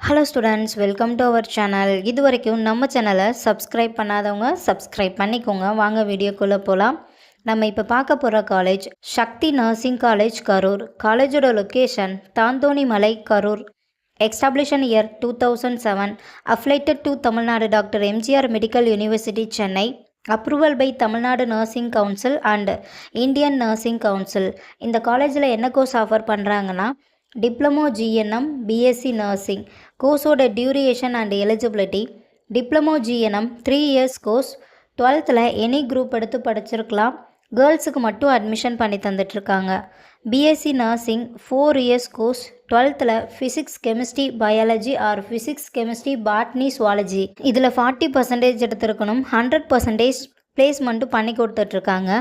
Hello students, welcome to our channel. இது வரைக்கும் நம்ம சேனலை சப்ஸ்கிரைப் பண்ணாதவங்க சப்ஸ்கிரைப் பண்ணிக்கோங்க. வாங்க வீடியோக்குள்ளே போகலாம். நம்ம இப்போ பார்க்க போகிற college Sakthi nursing college, Karur. காலேஜோட location Thanthoni Malai, Karur. Establishment year 2007. Affiliated to Tamil Nadu doctor MGR medical university, Chennai. Approval by Tamil Nadu nursing council and Indian nursing council. இந்த காலேஜில் என்ன கோர்ஸ் ஆஃபர் பண்ணுறாங்கன்னா டிப்ளமோ ஜிஎன்எம், பிஎஸ்சி நர்சிங். கோர்ஸோட duration and eligibility: diploma GNM 3 years course. 12th any group எடுத்து படிச்சிருக்கலாம். கேர்ள்ஸுக்கு மட்டும் admission பண்ணி தந்துட்டுருக்காங்க. BSc nursing 4 years course. 12th physics, chemistry, biology or physics, chemistry, botany, zoology. இதில் 40% எடுத்துருக்கணும். 100% பிளேஸ்மெண்ட்டும் பண்ணி கொடுத்துட்ருக்காங்க.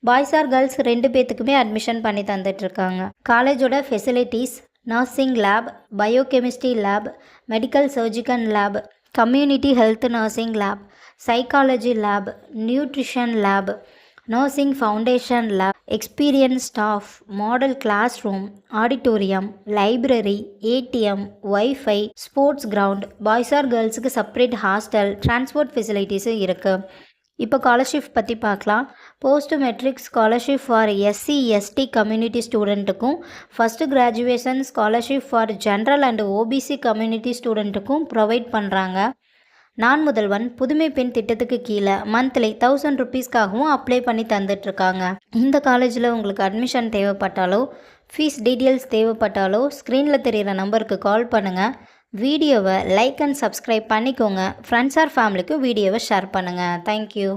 பாய்ஸ் ஆர் கேர்ள்ஸ் 2 பேத்துக்குமே அட்மிஷன் பண்ணி தந்துட்டுருக்காங்க. காலேஜோட facilities: nursing lab, biochemistry lab, medical surgical lab, community health nursing lab, psychology lab, nutrition lab, nursing foundation lab, experience staff, model class room, auditorium, library, ATM, wifi, sports ground. Boys or கேர்ள்ஸுக்கு separate hostel, transport ஃபெசிலிட்டிஸும் இருக்குது. இப்போ scholarship பற்றி பார்க்கலாம். Post matric scholarship for SC ST community ஸ்டூடெண்ட்டுக்கும், first graduation scholarship for general and OBC community ஸ்டூடெண்ட்டுக்கும் provide பண்ணுறாங்க. நான் முதல்வன் புதுமை பெண் திட்டத்துக்கு கீழே மந்த்லி 1000 ருபீஸ்க்காகவும் அப்ளை பண்ணி தந்துட்டுருக்காங்க. இந்த காலேஜில் உங்களுக்கு அட்மிஷன் தேவைப்பட்டாலோ, ஃபீஸ் டீட்டெயில்ஸ் தேவைப்பட்டாலோ ஸ்க்ரீனில் தெரிகிற நம்பருக்கு கால் பண்ணுங்கள். வீடியோவை லைக் அண்ட் சப்ஸ்கிரைப் பண்ணிக்கோங்க. ஃப்ரெண்ட்ஸ் ஆர் ஃபேமிலிக்கு வீடியோவை ஷேர் பண்ணுங்கள். தேங்க்யூ.